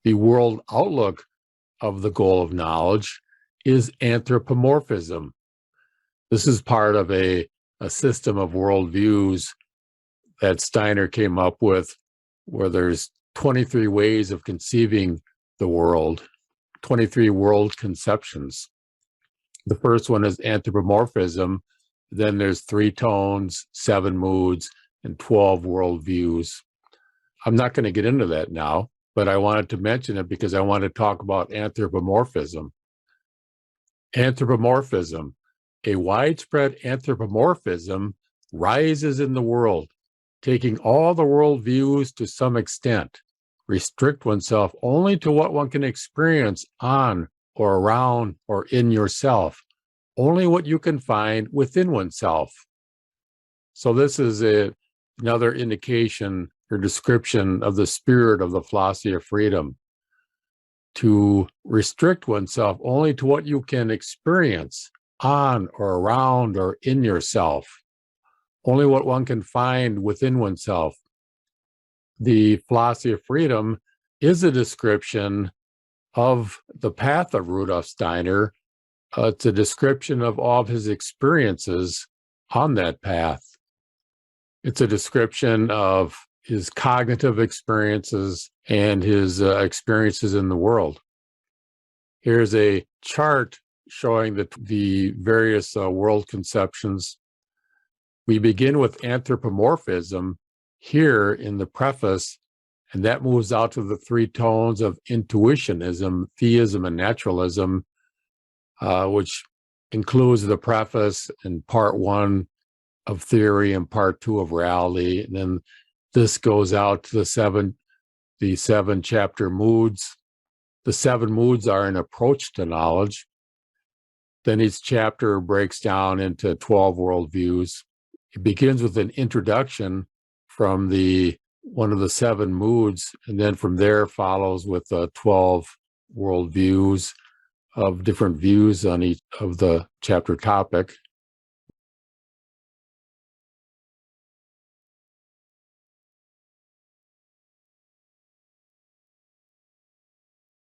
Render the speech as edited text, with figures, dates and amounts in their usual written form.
The world outlook of the goal of knowledge is anthropomorphism. This is part of a system of worldviews that Steiner came up with, where there's 23 ways of conceiving the world, 23 world conceptions. The first one is anthropomorphism. Then there's 3 tones, 7 moods, and 12 worldviews. I'm not going to get into that now, but I wanted to mention it because I want to talk about anthropomorphism. Anthropomorphism, a widespread anthropomorphism rises in the world, taking all the worldviews to some extent, restrict oneself only to what one can experience on or around or in yourself, only what you can find within oneself. So this is another indication or description of the spirit of the philosophy of freedom, to restrict oneself only to what you can experience on or around or in yourself, only what one can find within oneself. The philosophy of freedom is a description of the path of Rudolf Steiner. It's a description of all of his experiences on that path. It's a description of his cognitive experiences and his experiences in the world. Here's a chart showing the various world conceptions. We begin with anthropomorphism here in the preface, and that moves out to the 3 tones of intuitionism, theism, and naturalism, which includes the preface and part 1 of theory and part 2 of reality. And then this goes out to the 7 chapter moods. The 7 moods are an approach to knowledge. Then each chapter breaks down into 12 worldviews. It begins with an introduction from one of the 7 moods, and then from there follows with 12 worldviews of different views on each of the chapter topic.